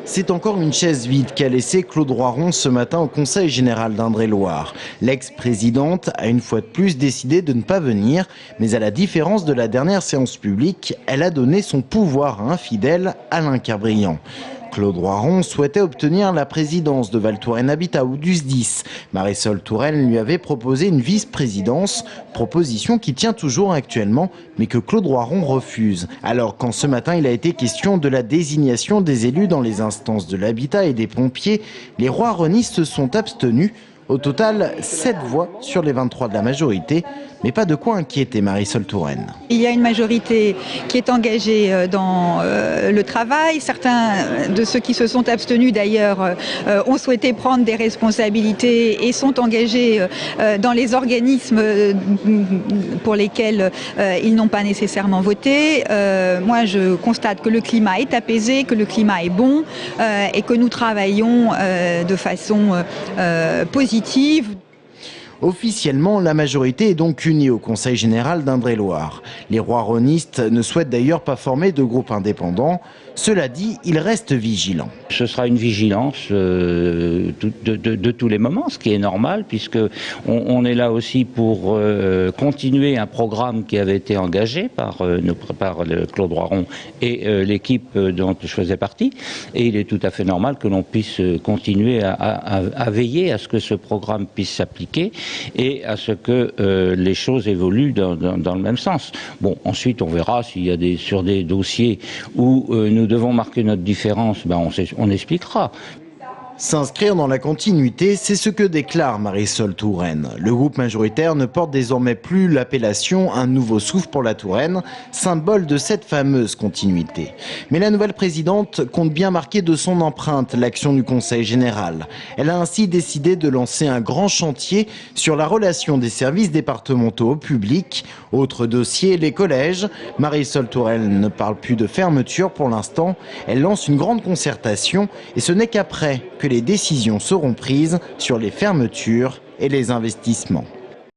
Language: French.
C'est encore une chaise vide qu'a laissé Claude Roiron ce matin au Conseil général d'Indre-et-Loire. L'ex-présidente a une fois de plus décidé de ne pas venir, mais à la différence de la dernière séance publique, elle a donné son pouvoir à un fidèle, Alain Kerbriand. Claude Roiron souhaitait obtenir la présidence de Val Touraine Habitat ou du SDIS. Marisol Touraine lui avait proposé une vice-présidence, proposition qui tient toujours actuellement, mais que Claude Roiron refuse. Alors quand ce matin il a été question de la désignation des élus dans les instances de l'habitat et des pompiers, les roironistes se sont abstenus. Au total, 7 voix sur les 23 de la majorité, mais pas de quoi inquiéter Marisol Touraine. Il y a une majorité qui est engagée dans le travail. Certains de ceux qui se sont abstenus d'ailleurs ont souhaité prendre des responsabilités et sont engagés dans les organismes pour lesquels ils n'ont pas nécessairement voté. Moi, je constate que le climat est apaisé, que le climat est bon et que nous travaillons de façon positive. Officiellement, la majorité est donc unie au Conseil général d'Indre-et-Loire. Les roironistes ne souhaitent d'ailleurs pas former de groupe indépendant. Cela dit, ils restent vigilants. Ce sera une vigilance de tous les moments, ce qui est normal, puisque on est là aussi pour continuer un programme qui avait été engagé par Claude Roiron et l'équipe dont je faisais partie. Et il est tout à fait normal que l'on puisse continuer à veiller à ce que ce programme puisse s'appliquer et à ce que les choses évoluent dans le même sens. Bon, ensuite on verra s'il y a sur des dossiers où nous devons marquer notre différence, on expliquera. S'inscrire dans la continuité, c'est ce que déclare Marisol Touraine. Le groupe majoritaire ne porte désormais plus l'appellation Un nouveau souffle pour la Touraine, symbole de cette fameuse continuité. Mais la nouvelle présidente compte bien marquer de son empreinte l'action du Conseil général. Elle a ainsi décidé de lancer un grand chantier sur la relation des services départementaux au public. Autre dossier, les collèges. Marisol Touraine ne parle plus de fermeture pour l'instant. Elle lance une grande concertation et ce n'est qu'après que les décisions seront prises sur les fermetures et les investissements.